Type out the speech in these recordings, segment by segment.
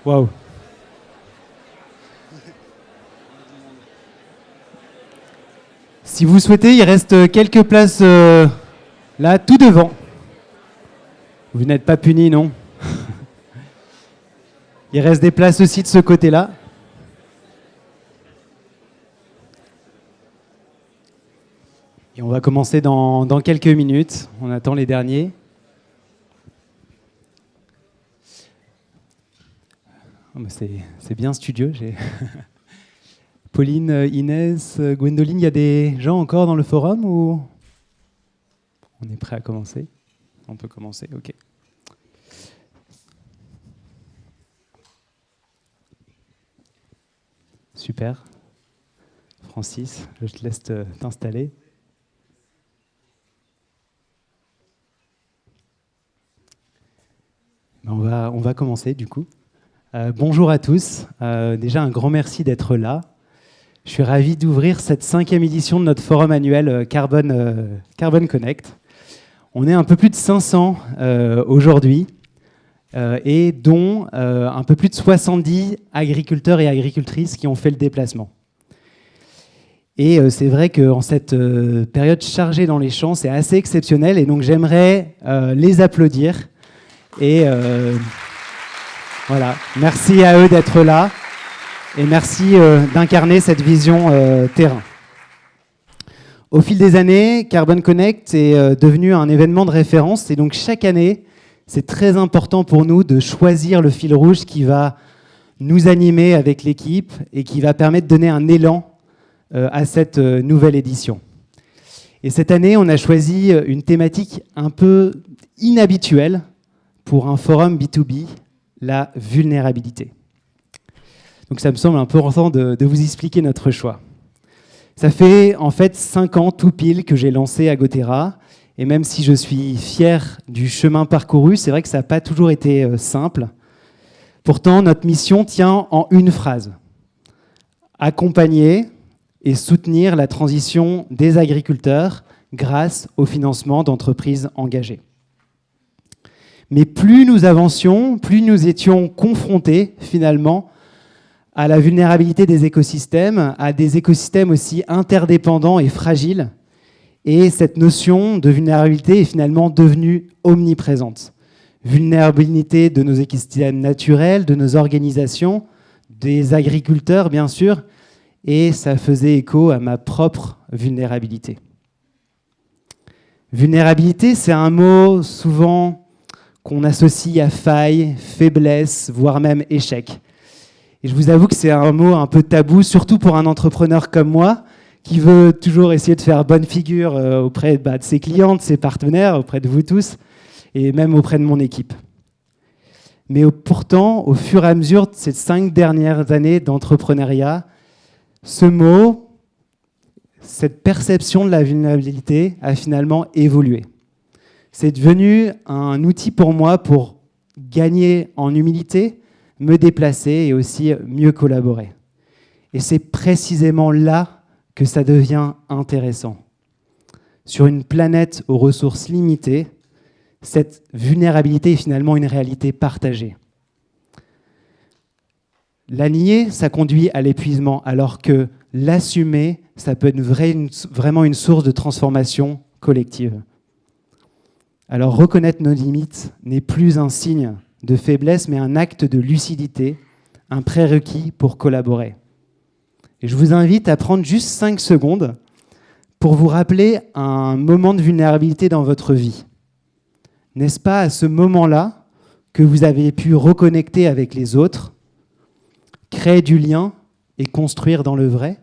Waouh. Si vous souhaitez, il reste quelques places là, tout devant. Vous n'êtes pas punis, non? Il reste des places aussi de ce côté-là. Et on va commencer dans quelques minutes. On attend les derniers. Oh, c'est bien studieux. Pauline, Inès, Gwendoline, il y a des gens encore dans le forum ou on est prêt à commencer? On peut commencer, ok. Super. Francis, je te laisse t'installer. On va commencer du coup. Bonjour à tous. Déjà un grand merci d'être là. Je suis ravi d'ouvrir cette 5e édition de notre forum annuel Carbon Connect. On est un peu plus de 500 aujourd'hui et dont un peu plus de 70 agriculteurs et agricultrices qui ont fait le déplacement. Et c'est vrai qu'en cette période chargée dans les champs, c'est assez exceptionnel et donc j'aimerais les applaudir. Et voilà, merci à eux d'être là et merci d'incarner cette vision terrain. Au fil des années, Carbon Connect est devenu un événement de référence et donc chaque année, c'est très important pour nous de choisir le fil rouge qui va nous animer avec l'équipe et qui va permettre de donner un élan à cette nouvelle édition. Et cette année, on a choisi une thématique un peu inhabituelle pour un forum B2B, la vulnérabilité. Donc ça me semble important de vous expliquer notre choix. Ça fait en fait 5 ans tout pile que j'ai lancé Agotera, et même si je suis fier du chemin parcouru, c'est vrai que ça n'a pas toujours été simple. Pourtant, notre mission tient en une phrase: accompagner et soutenir la transition des agriculteurs grâce au financement d'entreprises engagées. Mais plus nous avancions, plus nous étions confrontés finalement à la vulnérabilité des écosystèmes, à des écosystèmes aussi interdépendants et fragiles. Et cette notion de vulnérabilité est finalement devenue omniprésente. Vulnérabilité de nos écosystèmes naturels, de nos organisations, des agriculteurs bien sûr, et ça faisait écho à ma propre vulnérabilité. Vulnérabilité, c'est un mot souvent qu'on associe à faille, faiblesse, voire même échec. Et je vous avoue que c'est un mot un peu tabou, surtout pour un entrepreneur comme moi, qui veut toujours essayer de faire bonne figure auprès de ses clients, de ses partenaires, auprès de vous tous, et même auprès de mon équipe. Mais pourtant, au fur et à mesure de ces 5 dernières années d'entrepreneuriat, ce mot, cette perception de la vulnérabilité a finalement évolué. C'est devenu un outil pour moi pour gagner en humilité, me déplacer et aussi mieux collaborer. Et c'est précisément là que ça devient intéressant. Sur une planète aux ressources limitées, cette vulnérabilité est finalement une réalité partagée. La nier, ça conduit à l'épuisement, alors que l'assumer, ça peut être vraiment une source de transformation collective. Alors reconnaître nos limites n'est plus un signe de faiblesse, mais un acte de lucidité, un prérequis pour collaborer. Et je vous invite à prendre juste 5 secondes pour vous rappeler un moment de vulnérabilité dans votre vie. N'est-ce pas à ce moment-là que vous avez pu reconnecter avec les autres, créer du lien et construire dans le vrai?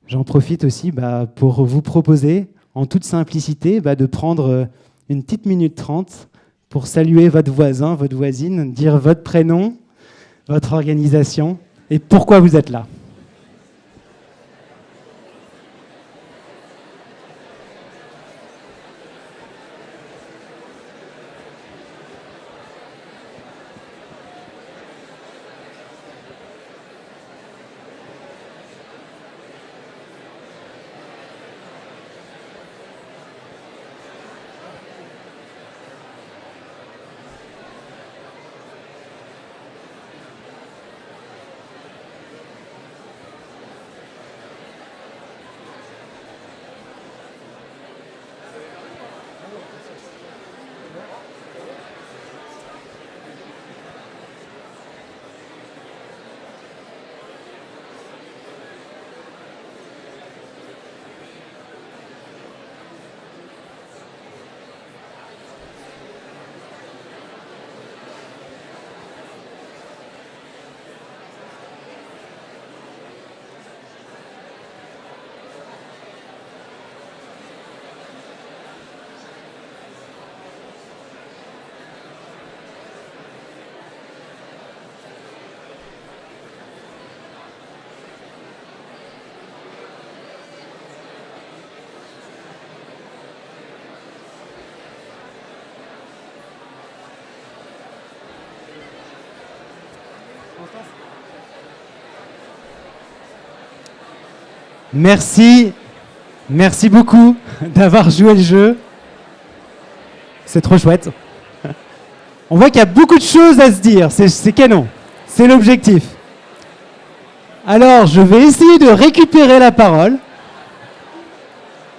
J'en profite aussi pour vous proposer, en toute simplicité, de prendre une petite minute 30 pour saluer votre voisin, votre voisine, dire votre prénom, votre organisation et pourquoi vous êtes là. Merci. Merci beaucoup d'avoir joué le jeu. C'est trop chouette. On voit qu'il y a beaucoup de choses à se dire. C'est canon. C'est l'objectif. Alors, je vais essayer de récupérer la parole.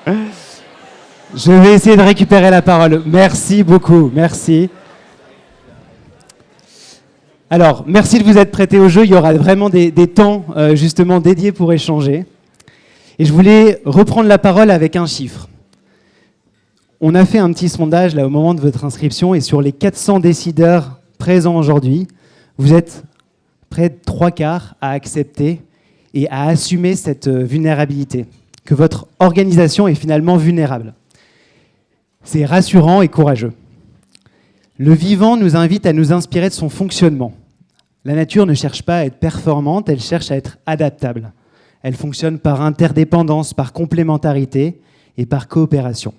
Je vais essayer de récupérer la parole. Merci beaucoup. Merci. Alors, merci de vous être prêté au jeu. Il y aura vraiment des temps justement dédiés pour échanger. Et je voulais reprendre la parole avec un chiffre. On a fait un petit sondage là, au moment de votre inscription et sur les 400 décideurs présents aujourd'hui, vous êtes près de 3/4 à accepter et à assumer cette vulnérabilité, que votre organisation est finalement vulnérable. C'est rassurant et courageux. Le vivant nous invite à nous inspirer de son fonctionnement. La nature ne cherche pas à être performante, elle cherche à être adaptable. Elle fonctionne par interdépendance, par complémentarité et par coopération.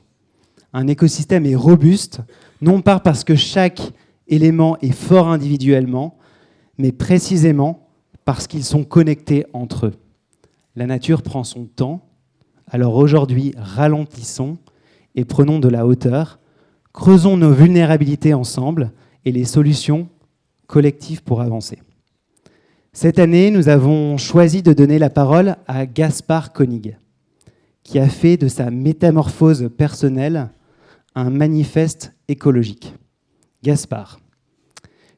Un écosystème est robuste, non pas parce que chaque élément est fort individuellement, mais précisément parce qu'ils sont connectés entre eux. La nature prend son temps, alors aujourd'hui, ralentissons et prenons de la hauteur, creusons nos vulnérabilités ensemble et les solutions collectives pour avancer. Cette année, nous avons choisi de donner la parole à Gaspard Koenig, qui a fait de sa métamorphose personnelle un manifeste écologique. Gaspard,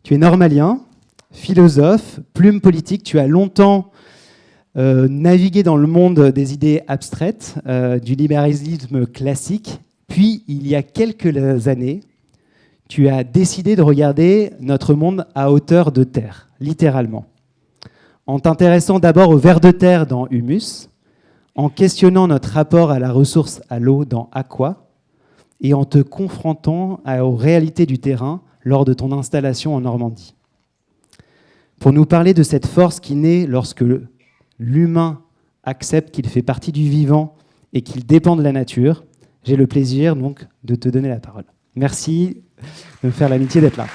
tu es normalien, philosophe, plume politique, tu as longtemps navigué dans le monde des idées abstraites, du libéralisme classique, puis il y a quelques années, tu as décidé de regarder notre monde à hauteur de terre, littéralement. En t'intéressant d'abord aux vers de terre dans Humus, en questionnant notre rapport à la ressource à l'eau dans Aqua, et en te confrontant aux réalités du terrain lors de ton installation en Normandie. Pour nous parler de cette force qui naît lorsque l'humain accepte qu'il fait partie du vivant et qu'il dépend de la nature, j'ai le plaisir donc de te donner la parole. Merci de me faire l'amitié d'être là.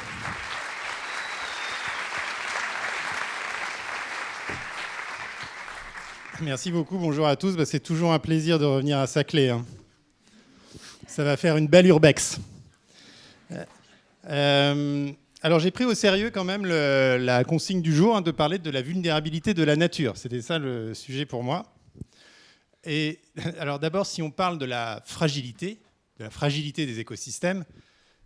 Merci beaucoup, bonjour à tous. C'est toujours un plaisir de revenir à Saclay. Ça va faire une belle urbex. Alors j'ai pris au sérieux quand même la consigne du jour de parler de la vulnérabilité de la nature. C'était ça le sujet pour moi. Et alors d'abord, si on parle de la fragilité des écosystèmes,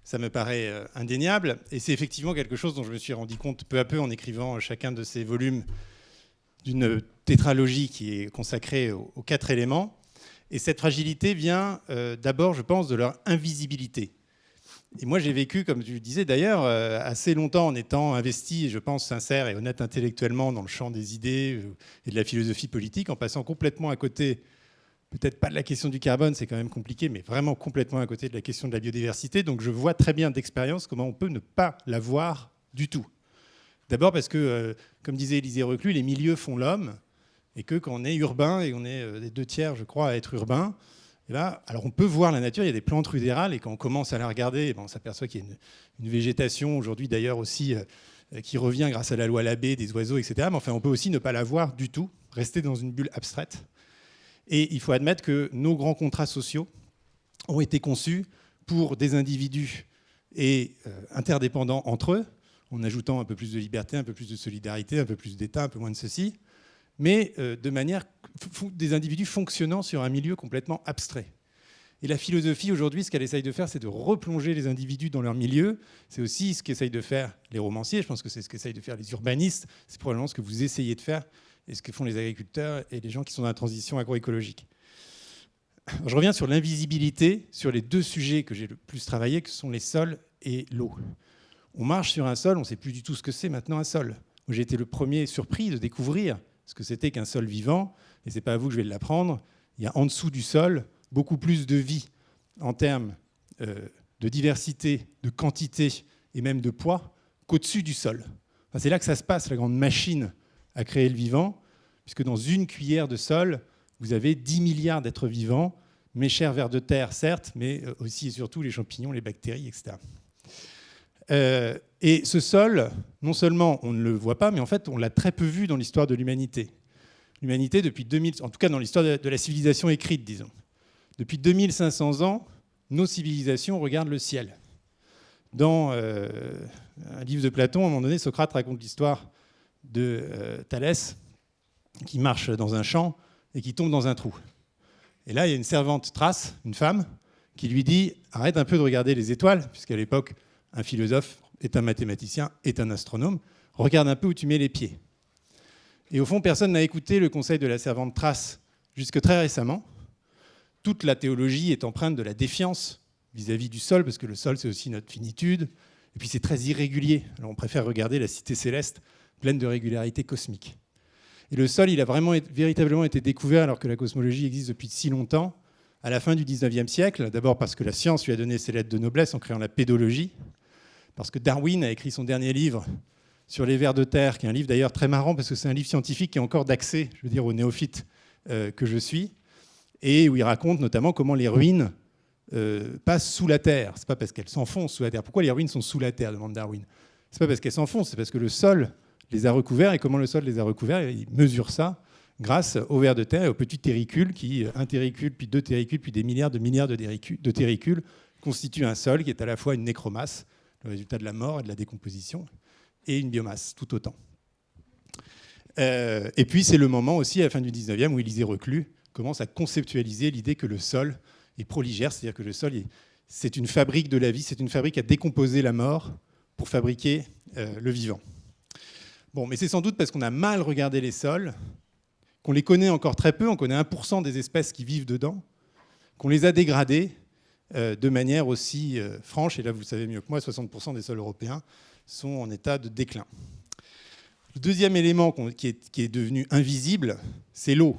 ça me paraît indéniable. Et c'est effectivement quelque chose dont je me suis rendu compte peu à peu en écrivant chacun de ces volumes d'une tétralogie qui est consacrée aux 4 éléments. Et cette fragilité vient d'abord, je pense, de leur invisibilité. Et moi, j'ai vécu, comme tu le disais d'ailleurs, assez longtemps en étant investi, je pense, sincère et honnête intellectuellement dans le champ des idées et de la philosophie politique, en passant complètement à côté, peut-être pas de la question du carbone, c'est quand même compliqué, mais vraiment complètement à côté de la question de la biodiversité. Donc je vois très bien d'expérience comment on peut ne pas la voir du tout. D'abord parce que, comme disait Élisée Reclus, les milieux font l'homme, et que quand on est urbain, et on est des 2/3, je crois, à être urbain, et là, alors on peut voir la nature, il y a des plantes rudérales, et quand on commence à la regarder, on s'aperçoit qu'il y a une végétation, aujourd'hui d'ailleurs aussi, qui revient grâce à la loi Labbé, des oiseaux, etc. Mais enfin, on peut aussi ne pas la voir du tout, rester dans une bulle abstraite. Et il faut admettre que nos grands contrats sociaux ont été conçus pour des individus et interdépendants entre eux, en ajoutant un peu plus de liberté, un peu plus de solidarité, un peu plus d'État, un peu moins de ceci, mais de manière des individus fonctionnant sur un milieu complètement abstrait. Et la philosophie, aujourd'hui, ce qu'elle essaye de faire, c'est de replonger les individus dans leur milieu. C'est aussi ce qu'essayent de faire les romanciers, je pense que c'est ce qu'essayent de faire les urbanistes, c'est probablement ce que vous essayez de faire, et ce que font les agriculteurs et les gens qui sont dans la transition agroécologique. Alors, je reviens sur l'invisibilité, sur les 2 sujets que j'ai le plus travaillé, que sont les sols et l'eau. On marche sur un sol, on ne sait plus du tout ce que c'est maintenant un sol. J'ai été le premier surpris de découvrir ce que c'était qu'un sol vivant, et ce n'est pas à vous que je vais l'apprendre. Il y a en dessous du sol beaucoup plus de vie en termes de diversité, de quantité et même de poids qu'au-dessus du sol. Enfin, c'est là que ça se passe, la grande machine à créer le vivant, puisque dans une cuillère de sol, vous avez 10 milliards d'êtres vivants, mes chers vers de terre, certes, mais aussi et surtout les champignons, les bactéries, etc. Et ce sol, non seulement on ne le voit pas, mais en fait on l'a très peu vu dans l'histoire de l'humanité. L'humanité, depuis 2000, en tout cas dans l'histoire de la civilisation écrite, disons. Depuis 2500 ans, nos civilisations regardent le ciel. Dans un livre de Platon, à un moment donné, Socrate raconte l'histoire de Thalès qui marche dans un champ et qui tombe dans un trou. Et là, il y a une servante Thrace, une femme, qui lui dit « Arrête un peu de regarder les étoiles », puisqu'à l'époque, un philosophe est un mathématicien, est un astronome. Regarde un peu où tu mets les pieds. Et au fond, personne n'a écouté le conseil de la servante Thrace jusque très récemment. Toute la théologie est empreinte de la défiance vis-à-vis du sol, parce que le sol, c'est aussi notre finitude. Et puis, c'est très irrégulier. Alors, on préfère regarder la cité céleste pleine de régularité cosmique. Et le sol, il a véritablement été découvert alors que la cosmologie existe depuis si longtemps, à la fin du 19e siècle. D'abord parce que la science lui a donné ses lettres de noblesse en créant la pédologie, parce que Darwin a écrit son dernier livre sur les vers de terre, qui est un livre d'ailleurs très marrant, parce que c'est un livre scientifique qui est encore d'accès, je veux dire, aux néophytes que je suis, et où il raconte notamment comment les ruines passent sous la terre. C'est pas parce qu'elles s'enfoncent sous la terre. Pourquoi les ruines sont sous la terre, demande Darwin. C'est pas parce qu'elles s'enfoncent, c'est parce que le sol les a recouverts. Et comment le sol les a recouverts? Il mesure ça grâce aux vers de terre et aux petits terricules qui, un terricule, puis deux terricules, puis des milliards de terricules, constituent un sol qui est à la fois une nécromasse, le résultat de la mort et de la décomposition, et une biomasse, tout autant. Et puis c'est le moment aussi, à la fin du 19e, où Élisée Reclus commence à conceptualiser l'idée que le sol est proligère, c'est-à-dire que le sol, c'est une fabrique de la vie, c'est une fabrique à décomposer la mort pour fabriquer le vivant. Bon, mais c'est sans doute parce qu'on a mal regardé les sols, qu'on les connaît encore très peu, on connaît 1% des espèces qui vivent dedans, qu'on les a dégradés de manière aussi franche, et là vous le savez mieux que moi, 60% des sols européens sont en état de déclin. Le deuxième élément qui est devenu invisible, c'est l'eau.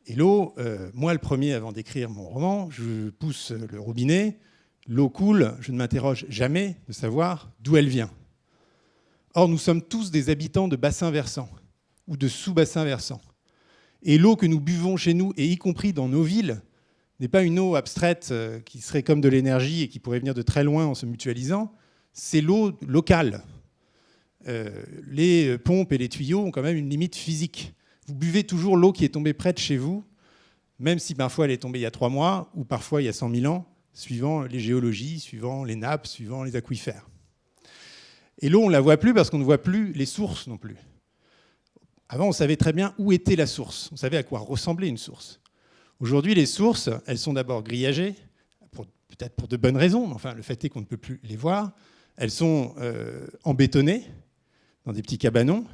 Et l'eau, moi le premier, avant d'écrire mon roman, je pousse le robinet, l'eau coule, je ne m'interroge jamais de savoir d'où elle vient. Or, nous sommes tous des habitants de bassins versants ou de sous-bassins versants. Et l'eau que nous buvons chez nous, et y compris dans nos villes, n'est pas une eau abstraite qui serait comme de l'énergie et qui pourrait venir de très loin en se mutualisant, c'est l'eau locale. Les pompes et les tuyaux ont quand même une limite physique. Vous buvez toujours l'eau qui est tombée près de chez vous, même si parfois elle est tombée il y a 3 mois ou parfois il y a 100 000 ans, suivant les géologies, suivant les nappes, suivant les aquifères. Et l'eau, on ne la voit plus parce qu'on ne voit plus les sources non plus. Avant, on savait très bien où était la source. On savait à quoi ressemblait une source. Aujourd'hui, les sources, elles sont d'abord grillagées, peut-être pour de bonnes raisons, mais enfin, le fait est qu'on ne peut plus les voir. Elles sont embétonnées dans des petits cabanons.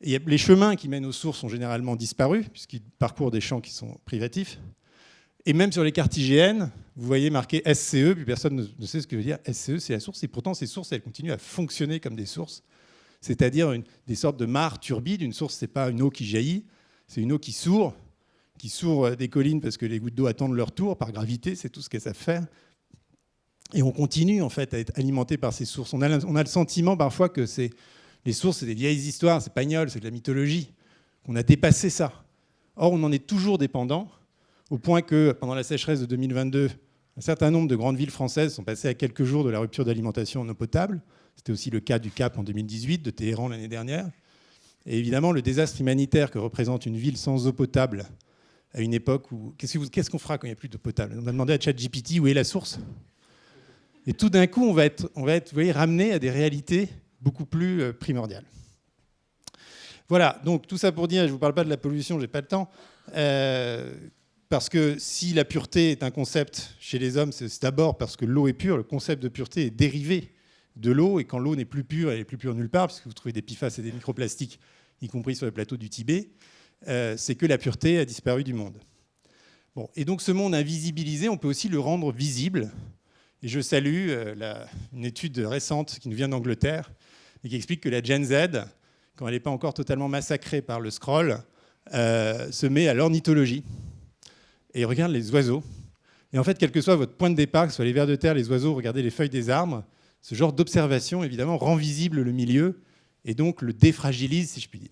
Et les chemins qui mènent aux sources ont généralement disparu, puisqu'ils parcourent des champs qui sont privatifs. Et même sur les cartes IGN, vous voyez marqué SCE, puis personne ne sait ce que veut dire SCE, c'est la source. Et pourtant, ces sources, elles continuent à fonctionner comme des sources, c'est-à-dire des sortes de mares turbides. Une source, ce n'est pas une eau qui jaillit, c'est une eau qui sourd des collines parce que les gouttes d'eau attendent leur tour par gravité, c'est tout ce qu'elles savent faire. Et on continue en fait à être alimenté par ces sources. On a le sentiment parfois que les sources, c'est des vieilles histoires, c'est Pagnol, c'est de la mythologie, qu'on a dépassé ça. Or, on en est toujours dépendant, au point que pendant la sécheresse de 2022, un certain nombre de grandes villes françaises sont passées à quelques jours de la rupture d'alimentation en eau potable. C'était aussi le cas du Cap en 2018, de Téhéran l'année dernière. Et évidemment, le désastre humanitaire que représente une ville sans eau potable à une époque où... Qu'est-ce qu'on fera quand il n'y a plus d'eau potable? On va demander à ChatGPT où est la source. Et tout d'un coup, on va être vous voyez, ramené à des réalités beaucoup plus primordiales. Voilà, donc tout ça pour dire, je ne vous parle pas de la pollution, je n'ai pas le temps, parce que si la pureté est un concept chez les hommes, c'est d'abord parce que l'eau est pure, le concept de pureté est dérivé de l'eau, et quand l'eau n'est plus pure, elle n'est plus pure nulle part, puisque vous trouvez des PFAS et des microplastiques, y compris sur les plateaux du Tibet, c'est que la pureté a disparu du monde. Bon, et donc ce monde invisibilisé, on peut aussi le rendre visible. Et je salue une étude récente qui nous vient d'Angleterre et qui explique que la Gen Z, quand elle n'est pas encore totalement massacrée par le scroll, se met à l'ornithologie et regarde les oiseaux. Et en fait, quel que soit votre point de départ, que ce soit les vers de terre, les oiseaux, regardez les feuilles des arbres, ce genre d'observation, évidemment, rend visible le milieu et donc le défragilise, si je puis dire.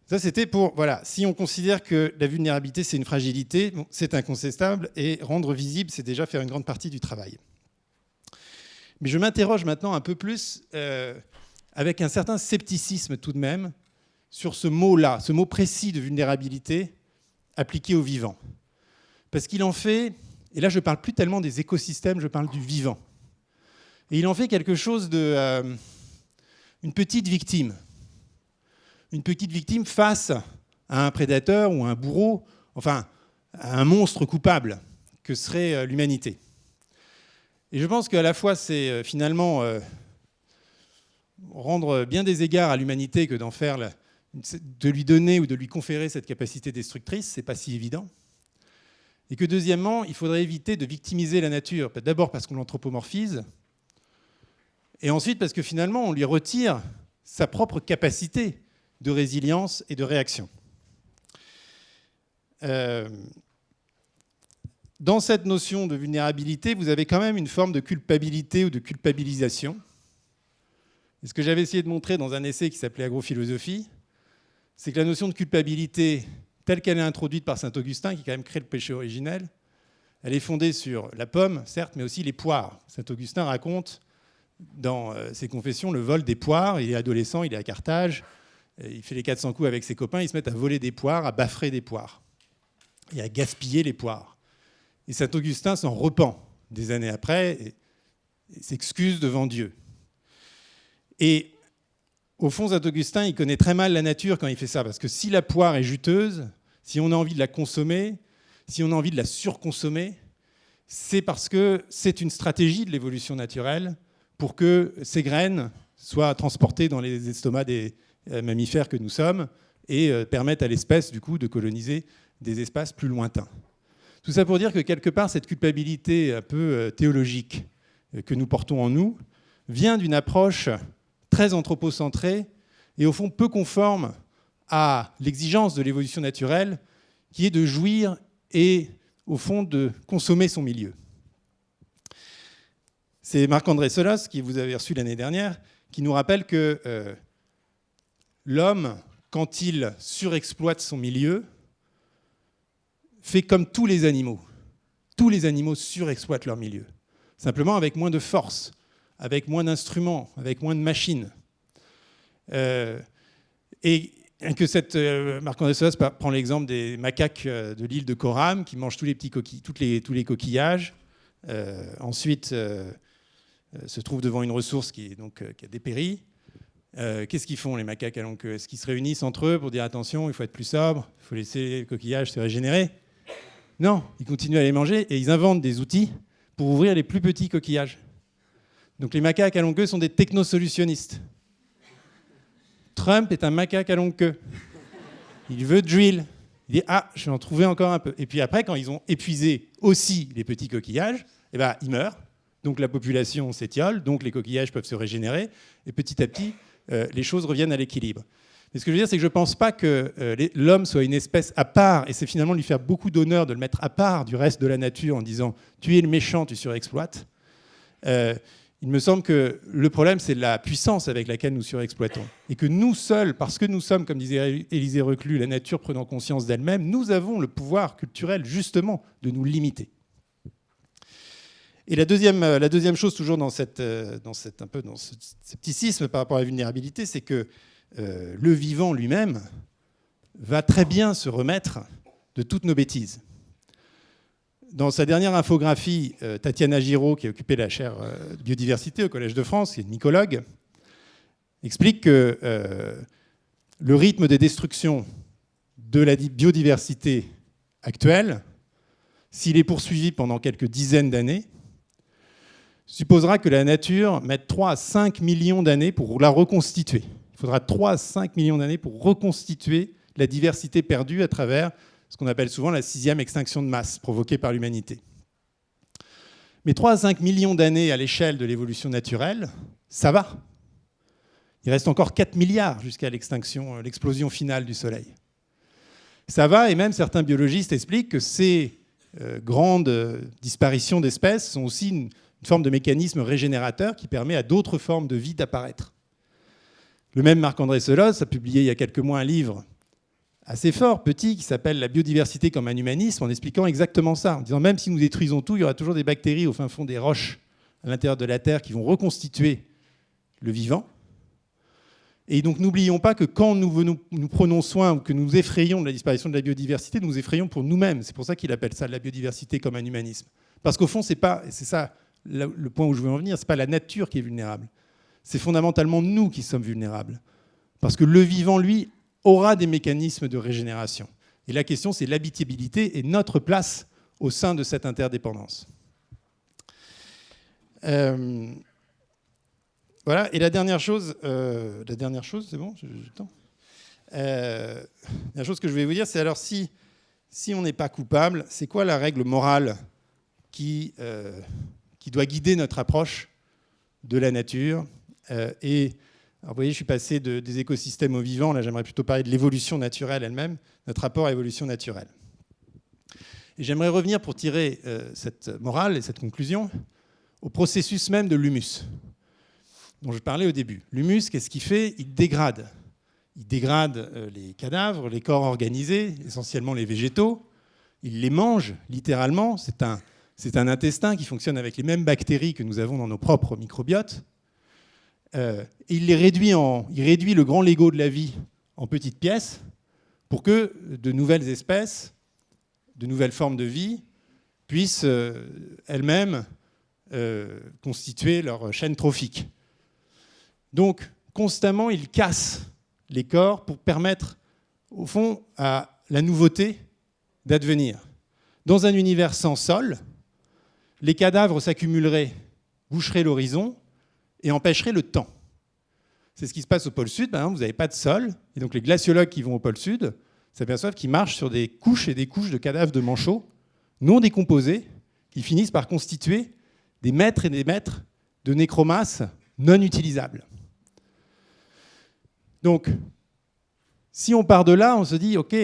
Ça, c'était pour... Voilà, si on considère que la vulnérabilité, c'est une fragilité, bon, c'est incontestable, et rendre visible, c'est déjà faire une grande partie du travail. Mais je m'interroge maintenant un peu plus, avec un certain scepticisme tout de même, sur ce mot-là, ce mot précis de vulnérabilité appliqué au vivant. Parce qu'il en fait, et là je ne parle plus tellement des écosystèmes, je parle du vivant. Et il en fait quelque chose de... une petite victime. Une petite victime face à un prédateur ou à un bourreau, enfin, à un monstre coupable que serait l'humanité. Et je pense qu'à la fois, c'est finalement rendre bien des égards à l'humanité que d'en faire, de lui donner ou de lui conférer cette capacité destructrice, c'est pas si évident. Et que deuxièmement, il faudrait éviter de victimiser la nature. D'abord parce qu'on l'anthropomorphise, et ensuite parce que finalement, on lui retire sa propre capacité de résilience et de réaction. Dans cette notion de vulnérabilité, vous avez quand même une forme de culpabilité ou de culpabilisation. Et ce que j'avais essayé de montrer dans un essai qui s'appelait Agrophilosophie, c'est que la notion de culpabilité, telle qu'elle est introduite par saint Augustin, qui a quand même créé le péché originel, elle est fondée sur la pomme, certes, mais aussi les poires. Saint Augustin raconte dans ses confessions le vol des poires. Il est adolescent, il est à Carthage, il fait les 400 coups avec ses copains, ils se mettent à voler des poires, à baffrer des poires et à gaspiller les poires. Et saint Augustin s'en repent des années après et s'excuse devant Dieu. Et au fond, saint Augustin, il connaît très mal la nature quand il fait ça, parce que si la poire est juteuse, si on a envie de la consommer, si on a envie de la surconsommer, c'est parce que c'est une stratégie de l'évolution naturelle pour que ces graines soient transportées dans les estomacs des mammifères que nous sommes et permettent à l'espèce, du coup, de coloniser des espaces plus lointains. Tout ça pour dire que quelque part, cette culpabilité un peu théologique que nous portons en nous vient d'une approche très anthropocentrée et au fond peu conforme à l'exigence de l'évolution naturelle qui est de jouir et au fond de consommer son milieu. C'est Marc-André Solos, qui vous avez reçu l'année dernière, qui nous rappelle que l'homme, quand il surexploite son milieu, fait comme tous les animaux. Tous les animaux surexploitent leur milieu. Simplement avec moins de force, avec moins d'instruments, avec moins de machines. Et que Marc-André Solos prend l'exemple des macaques de l'île de Coram qui mangent tous les coquillages. Ensuite, se trouvent devant une ressource qui a dépéri. Qu'est-ce qu'ils font, les macaques à longue queue? Est-ce qu'ils se réunissent entre eux pour dire attention, il faut être plus sobre, il faut laisser les coquillages se régénérer? Non, ils continuent à les manger et ils inventent des outils pour ouvrir les plus petits coquillages. Donc les macaques à longue queue sont des technosolutionnistes. Trump est un macaque à longue queue. Il veut drill. Il dit je vais en trouver encore un peu. Et puis après, quand ils ont épuisé aussi les petits coquillages, ils meurent. Donc la population s'étiole, donc les coquillages peuvent se régénérer. Et petit à petit, les choses reviennent à l'équilibre. Mais ce que je veux dire, c'est que je ne pense pas que l'homme soit une espèce à part, et c'est finalement lui faire beaucoup d'honneur de le mettre à part du reste de la nature en disant « tu es le méchant, tu surexploites ». Il me semble que le problème, c'est la puissance avec laquelle nous surexploitons. Et que nous seuls, parce que nous sommes, comme disait Élisée Reclus, la nature prenant conscience d'elle-même, nous avons le pouvoir culturel, justement, de nous limiter. Et la deuxième chose, toujours dans ce scepticisme par rapport à la vulnérabilité, c'est que le vivant lui-même va très bien se remettre de toutes nos bêtises. Dans sa dernière infographie, Tatiana Giraud, qui a occupé la chaire biodiversité au Collège de France, qui est mycologue, explique que le rythme des destructions de la biodiversité actuelle, s'il est poursuivi pendant quelques dizaines d'années, supposera que la nature mette 3 à 5 millions d'années pour la reconstituer. Il faudra 3 à 5 millions d'années pour reconstituer la diversité perdue à travers ce qu'on appelle souvent la 6e extinction de masse provoquée par l'humanité. Mais 3 à 5 millions d'années à l'échelle de l'évolution naturelle, ça va. Il reste encore 4 milliards jusqu'à l'explosion finale du Soleil. Ça va, et même certains biologistes expliquent que ces grandes disparitions d'espèces sont aussi une forme de mécanisme régénérateur qui permet à d'autres formes de vie d'apparaître. Le même Marc-André Solos a publié il y a quelques mois un livre assez fort, petit, qui s'appelle « La biodiversité comme un humanisme », en expliquant exactement ça, en disant même si nous détruisons tout, il y aura toujours des bactéries au fin fond des roches à l'intérieur de la Terre qui vont reconstituer le vivant. Et donc n'oublions pas que quand nous prenons soin ou que nous effrayons de la disparition de la biodiversité, nous nous effrayons pour nous-mêmes. C'est pour ça qu'il appelle ça la biodiversité comme un humanisme. Parce qu'au fond, c'est ça le point où je veux en venir, c'est pas la nature qui est vulnérable. C'est fondamentalement nous qui sommes vulnérables. Parce que le vivant, lui, aura des mécanismes de régénération. Et la question, c'est l'habitabilité et notre place au sein de cette interdépendance. Voilà. Et la dernière chose, c'est bon, j'ai le temps. La dernière chose que je vais vous dire, c'est alors si on n'est pas coupable, c'est quoi la règle morale qui doit guider notre approche de la nature alors, vous voyez, je suis passé des écosystèmes au vivant. Là, j'aimerais plutôt parler de l'évolution naturelle elle-même, notre rapport à l'évolution naturelle. Et j'aimerais revenir pour tirer cette morale et cette conclusion au processus même de l'humus, dont je parlais au début. L'humus, qu'est-ce qu'il fait ? Il dégrade. Il dégrade les cadavres, les corps organisés, essentiellement les végétaux. Il les mange, littéralement. C'est un intestin qui fonctionne avec les mêmes bactéries que nous avons dans nos propres microbiotes. Il réduit le grand Lego de la vie en petites pièces pour que de nouvelles espèces, de nouvelles formes de vie puissent elles-mêmes constituer leur chaîne trophique. Donc, constamment, il casse les corps pour permettre, au fond, à la nouveauté d'advenir. Dans un univers sans sol, les cadavres s'accumuleraient, boucheraient l'horizon et empêcheraient le temps. C'est ce qui se passe au pôle Sud. Par exemple, vous n'avez pas de sol, et donc les glaciologues qui vont au pôle Sud s'aperçoivent qu'ils marchent sur des couches et des couches de cadavres de manchots non décomposés qui finissent par constituer des mètres et des mètres de nécromasse non utilisables. Donc, si on part de là, on se dit, OK,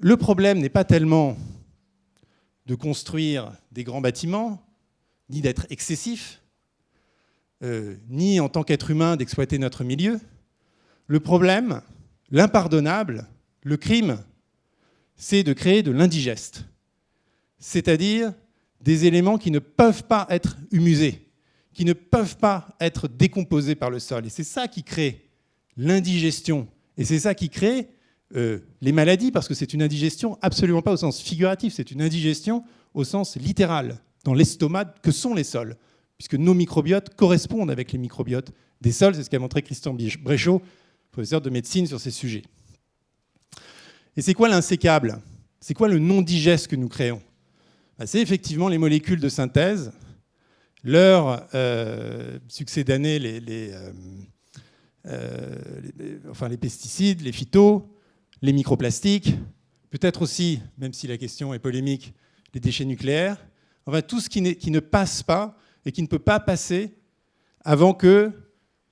le problème n'est pas tellement de construire des grands bâtiments, ni d'être excessif, ni en tant qu'être humain d'exploiter notre milieu. Le problème, l'impardonnable, le crime, c'est de créer de l'indigeste, c'est-à-dire des éléments qui ne peuvent pas être humusés, qui ne peuvent pas être décomposés par le sol. Et c'est ça qui crée l'indigestion. Et c'est ça qui crée les maladies, parce que c'est une indigestion absolument pas au sens figuratif, c'est une indigestion au sens littéral, dans l'estomac que sont les sols, puisque nos microbiotes correspondent avec les microbiotes des sols. C'est ce qu'a montré Christian Bréchot, professeur de médecine sur ces sujets. Et c'est quoi l'insécable ? C'est quoi le non-digeste que nous créons ? C'est effectivement les molécules de synthèse, leur succédanées, les pesticides, les phytos, les microplastiques, peut-être aussi, même si la question est polémique, les déchets nucléaires, enfin tout ce qui ne passe pas et qui ne peut pas passer avant que,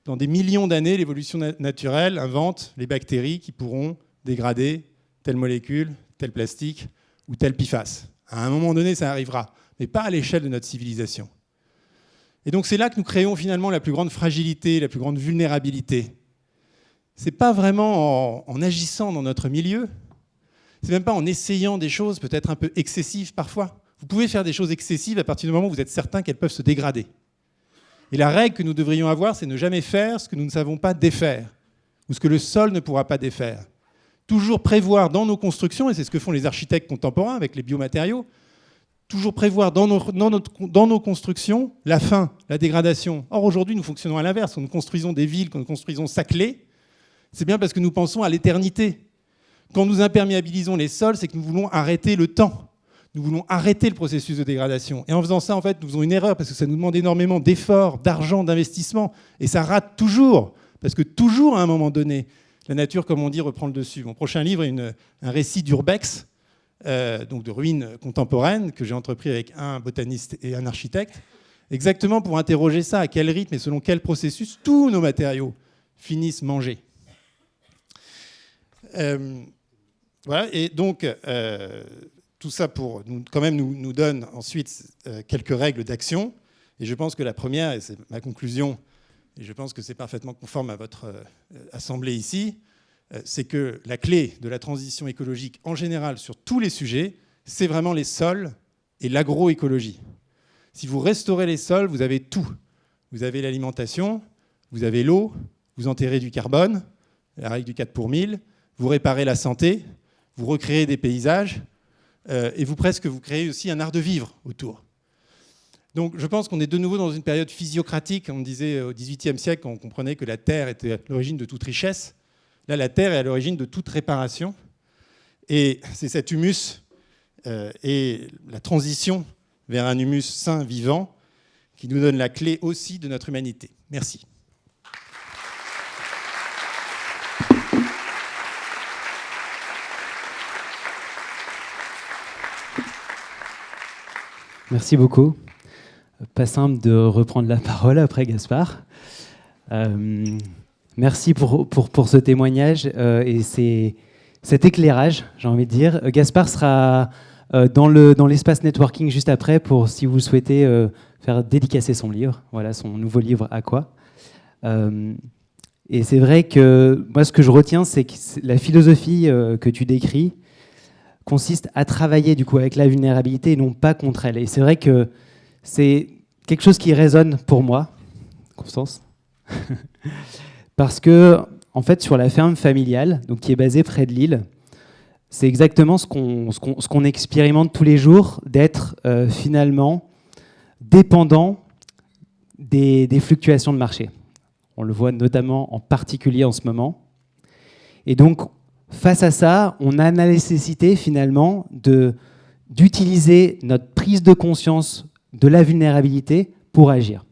dans des millions d'années, l'évolution naturelle invente les bactéries qui pourront dégrader telle molécule, tel plastique ou tel PFAS. À un moment donné, ça arrivera, mais pas à l'échelle de notre civilisation. Et donc c'est là que nous créons finalement la plus grande fragilité, la plus grande vulnérabilité. C'est pas vraiment en agissant dans notre milieu, c'est même pas en essayant des choses peut-être un peu excessives parfois. Vous pouvez faire des choses excessives à partir du moment où vous êtes certain qu'elles peuvent se dégrader. Et la règle que nous devrions avoir, c'est ne jamais faire ce que nous ne savons pas défaire, ou ce que le sol ne pourra pas défaire. Toujours prévoir dans nos constructions, et c'est ce que font les architectes contemporains avec les biomatériaux, toujours prévoir dans nos constructions la fin, la dégradation. Or, aujourd'hui, nous fonctionnons à l'inverse. Quand nous construisons des villes, quand nous construisons Saclay, c'est bien parce que nous pensons à l'éternité. Quand nous imperméabilisons les sols, c'est que nous voulons arrêter le temps. Nous voulons arrêter le processus de dégradation. Et en faisant ça, en fait, nous faisons une erreur parce que ça nous demande énormément d'efforts, d'argent, d'investissement. Et ça rate toujours. Parce que toujours, à un moment donné, la nature, comme on dit, reprend le dessus. Mon prochain livre est un récit d'urbex, donc de ruines contemporaines, que j'ai entrepris avec un botaniste et un architecte, exactement pour interroger ça, à quel rythme et selon quel processus tous nos matériaux finissent mangés. Voilà, et donc tout ça pour nous donne ensuite quelques règles d'action. Et je pense que la première, et c'est ma conclusion, et je pense que c'est parfaitement conforme à votre assemblée ici, c'est que la clé de la transition écologique en général sur tous les sujets, c'est vraiment les sols et l'agroécologie. Si vous restaurez les sols, vous avez tout. Vous avez l'alimentation, vous avez l'eau, vous enterrez du carbone, la règle du 4 pour 1000, vous réparez la santé, vous recréez des paysages, et vous créez aussi un art de vivre autour. Donc je pense qu'on est de nouveau dans une période physiocratique. On disait au XVIIIe siècle, on comprenait que la terre était à l'origine de toute richesse. Là, la terre est à l'origine de toute réparation. Et c'est cet humus et la transition vers un humus sain, vivant, qui nous donne la clé aussi de notre humanité. Merci. Merci beaucoup. Pas simple de reprendre la parole après Gaspard. Merci pour ce témoignage et cet éclairage, j'ai envie de dire. Gaspard sera dans l'espace networking juste après pour, si vous souhaitez, faire dédicacer son livre, voilà, son nouveau livre « À quoi ?» Et c'est vrai que moi, ce que je retiens, c'est que la philosophie que tu décris consiste à travailler du coup avec la vulnérabilité et non pas contre elle. Et c'est vrai que c'est quelque chose qui résonne pour moi, Constance, parce que en fait sur la ferme familiale, donc qui est basée près de Lille, c'est exactement ce qu'on expérimente tous les jours, d'être finalement dépendant des fluctuations de marché. On le voit notamment en particulier en ce moment. Et donc, face à ça, on a la nécessité finalement d'utiliser notre prise de conscience de la vulnérabilité pour agir.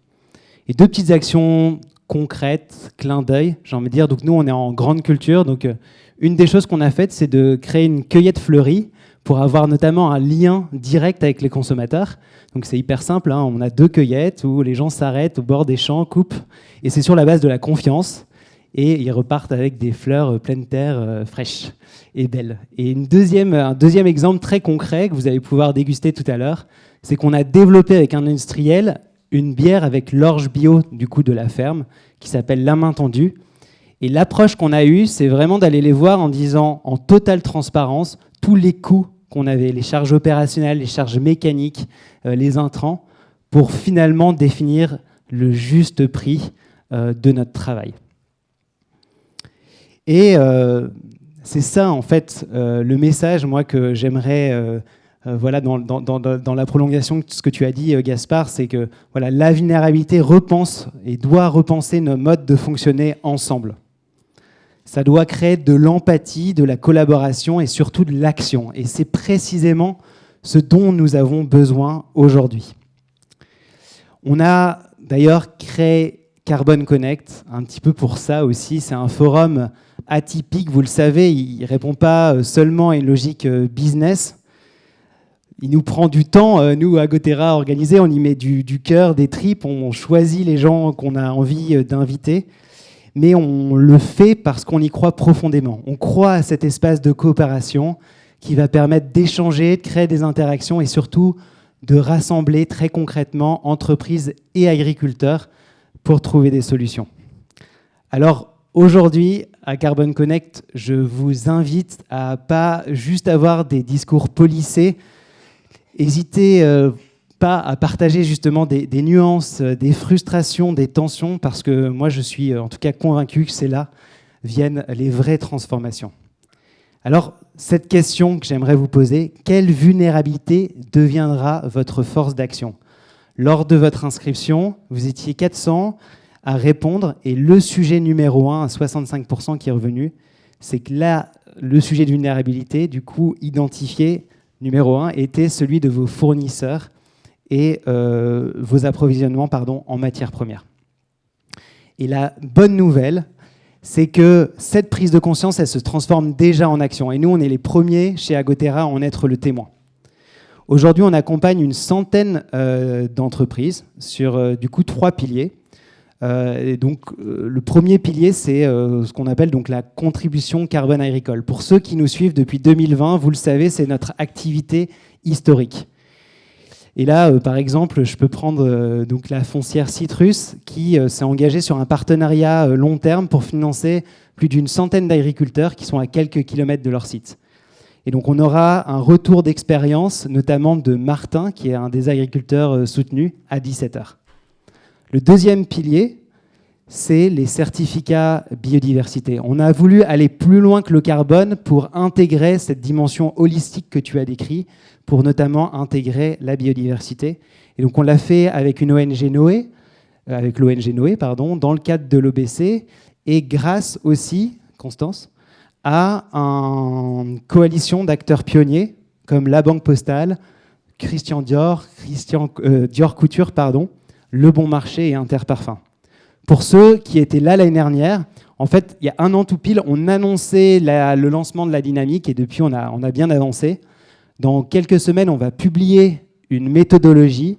Et deux petites actions concrètes, clin d'œil, j'ai envie de dire. Donc nous, on est en grande culture. Donc une des choses qu'on a faites, c'est de créer une cueillette fleurie pour avoir notamment un lien direct avec les consommateurs. Donc c'est hyper simple, hein. On a 2 cueillettes où les gens s'arrêtent au bord des champs, coupent, et c'est sur la base de la confiance. Et ils repartent avec des fleurs pleine terre, fraîches et belles. Et un deuxième exemple très concret que vous allez pouvoir déguster tout à l'heure, c'est qu'on a développé avec un industriel une bière avec l'orge bio du coup de la ferme qui s'appelle La Main Tendue. Et l'approche qu'on a eue, c'est vraiment d'aller les voir en disant en totale transparence tous les coûts qu'on avait, les charges opérationnelles, les charges mécaniques, les intrants, pour finalement définir le juste prix de notre travail. Et c'est ça, en fait, le message, moi, que j'aimerais, voilà, dans la prolongation de ce que tu as dit, Gaspard, c'est que voilà, la vulnérabilité repense et doit repenser nos modes de fonctionner ensemble. Ça doit créer de l'empathie, de la collaboration et surtout de l'action. Et c'est précisément ce dont nous avons besoin aujourd'hui. On a d'ailleurs créé Carbon Connect, un petit peu pour ça aussi. C'est un forum atypique, vous le savez, il ne répond pas seulement à une logique business. Il nous prend du temps, nous, à Gotera organisé, on y met du cœur, des tripes, on choisit les gens qu'on a envie d'inviter, mais on le fait parce qu'on y croit profondément. On croit à cet espace de coopération qui va permettre d'échanger, de créer des interactions et surtout de rassembler très concrètement entreprises et agriculteurs pour trouver des solutions. Alors, aujourd'hui, à Carbon Connect, je vous invite à pas juste avoir des discours policés. N'hésitez pas à partager justement des nuances, des frustrations, des tensions, parce que moi, je suis en tout cas convaincu que c'est là viennent les vraies transformations. Alors, cette question que j'aimerais vous poser, quelle vulnérabilité deviendra votre force d'action ? Lors de votre inscription, vous étiez 400 à répondre, et le sujet numéro 1, à 65% qui est revenu, c'est que là, le sujet de vulnérabilité, du coup, identifié, numéro 1, était celui de vos fournisseurs et vos approvisionnements en matières premières. Et la bonne nouvelle, c'est que cette prise de conscience, elle se transforme déjà en action. Et nous, on est les premiers chez Agotera à en être le témoin. Aujourd'hui, on accompagne une centaine d'entreprises sur, du coup, 3 piliers. Et donc, le premier pilier, c'est ce qu'on appelle donc la contribution carbone agricole. Pour ceux qui nous suivent depuis 2020, vous le savez, c'est notre activité historique. Et là, par exemple, je peux prendre donc la foncière Citrus qui s'est engagée sur un partenariat long terme pour financer plus d'une centaine d'agriculteurs qui sont à quelques kilomètres de leur site. Et donc on aura un retour d'expérience, notamment de Martin, qui est un des agriculteurs soutenus, à 17h. Le deuxième pilier, c'est les certificats biodiversité. On a voulu aller plus loin que le carbone pour intégrer cette dimension holistique que tu as décrite, pour notamment intégrer la biodiversité. Et donc on l'a fait avec une ONG Noé, avec l'ONG Noé, dans le cadre de l'OBC, et grâce aussi, Constance, à une coalition d'acteurs pionniers comme la Banque Postale, Christian Dior, Dior Couture, Le Bon Marché et Interparfums. Pour ceux qui étaient là l'année dernière, en fait, il y a un an tout pile, on annonçait le lancement de la dynamique et depuis, on a bien avancé. Dans quelques semaines, on va publier une méthodologie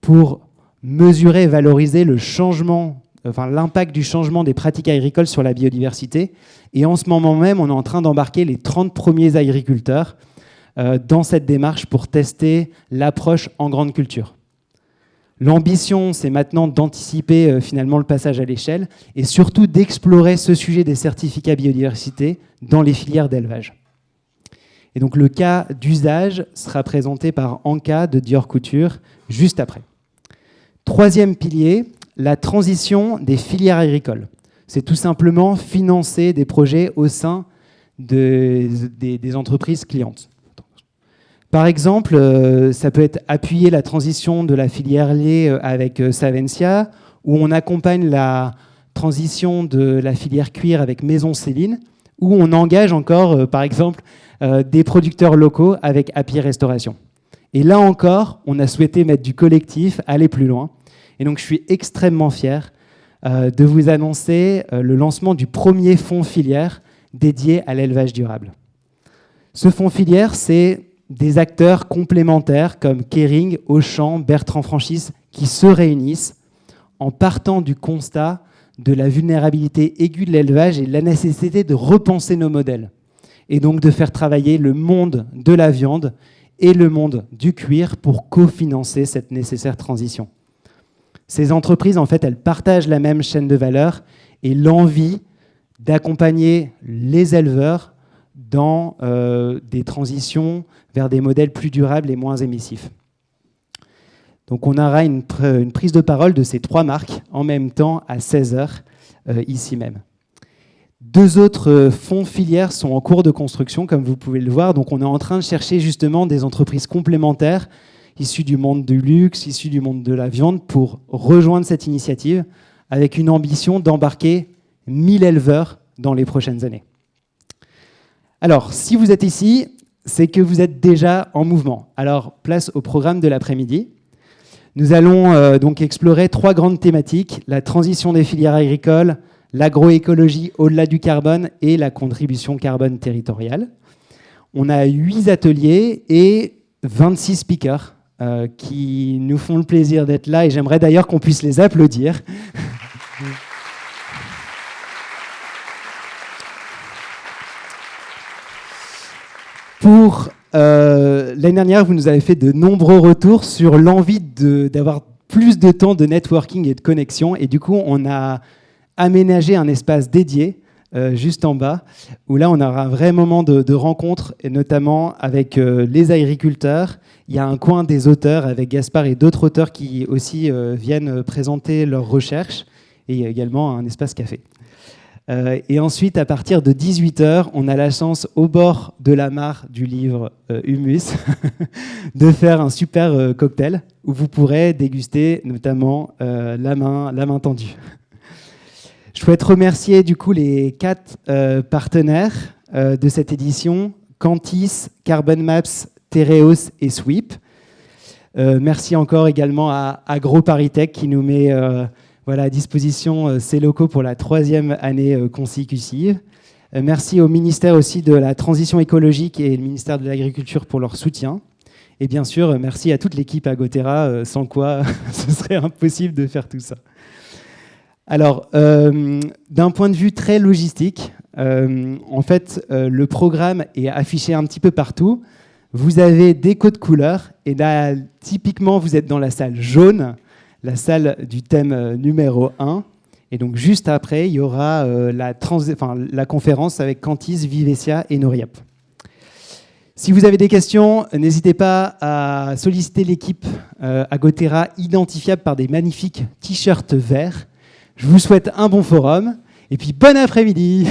pour mesurer et valoriser l'impact du changement des pratiques agricoles sur la biodiversité. Et en ce moment même, on est en train d'embarquer les 30 premiers agriculteurs dans cette démarche pour tester l'approche en grande culture. L'ambition, c'est maintenant d'anticiper finalement le passage à l'échelle et surtout d'explorer ce sujet des certificats biodiversité dans les filières d'élevage. Et donc le cas d'usage sera présenté par Anka de Dior Couture juste après. Troisième pilier, la transition des filières agricoles. C'est tout simplement financer des projets au sein des entreprises clientes. Par exemple, ça peut être appuyer la transition de la filière lait avec Savencia, où on accompagne la transition de la filière cuir avec Maison Céline, où on engage encore, par exemple, des producteurs locaux avec Happy Restauration. Et là encore, on a souhaité mettre du collectif, aller plus loin. Et donc, je suis extrêmement fier de vous annoncer le lancement du premier fonds filière dédié à l'élevage durable. Ce fonds filière, c'est des acteurs complémentaires comme Kering, Auchan, Bertrand Franchise qui se réunissent en partant du constat de la vulnérabilité aiguë de l'élevage et de la nécessité de repenser nos modèles et donc de faire travailler le monde de la viande et le monde du cuir pour cofinancer cette nécessaire transition. Ces entreprises, en fait, elles partagent la même chaîne de valeur et l'envie d'accompagner les éleveurs dans des transitions vers des modèles plus durables et moins émissifs. Donc on aura une prise de parole de ces trois marques en même temps à 16h, ici même. Deux autres fonds filières sont en cours de construction, comme vous pouvez le voir. Donc on est en train de chercher justement des entreprises complémentaires issues du monde du luxe, issues du monde de la viande, pour rejoindre cette initiative avec une ambition d'embarquer 1000 éleveurs dans les prochaines années. Alors, si vous êtes ici, c'est que vous êtes déjà en mouvement. Alors, place au programme de l'après-midi. Nous allons donc explorer trois grandes thématiques: la transition des filières agricoles, l'agroécologie au-delà du carbone et la contribution carbone territoriale. On a 8 ateliers et 26 speakers qui nous font le plaisir d'être là, et j'aimerais d'ailleurs qu'on puisse les applaudir. Pour l'année dernière, vous nous avez fait de nombreux retours sur l'envie d'avoir plus de temps de networking et de connexion, et du coup, on a aménagé un espace dédié juste en bas, où là, on aura un vrai moment de rencontre, et notamment avec les agriculteurs. Il y a un coin des auteurs avec Gaspard et d'autres auteurs qui aussi viennent présenter leurs recherches, et il y a également un espace café. Et ensuite, à partir de 18h, on a la chance, au bord de la mare du livre Humus, de faire un super cocktail où vous pourrez déguster notamment la main tendue. Je souhaite remercier du coup les 4 partenaires de cette édition: Cantis, Carbon Maps, Tereos et Sweep. Merci encore également à AgroParisTech qui nous met à disposition ces locaux pour la 3e année consécutive. Merci au ministère aussi de la Transition écologique et le ministère de l'Agriculture pour leur soutien. Et bien sûr, merci à toute l'équipe Agotera, sans quoi ce serait impossible de faire tout ça. Alors, d'un point de vue très logistique, en fait, le programme est affiché un petit peu partout. Vous avez des codes couleurs, et là, typiquement, vous êtes dans la salle jaune, la salle du thème numéro 1. Et donc, juste après, il y aura la conférence avec Cantis, Vivesia et Noriap. Si vous avez des questions, n'hésitez pas à solliciter l'équipe Agotera, identifiable par des magnifiques t-shirts verts. Je vous souhaite un bon forum et puis bon après-midi.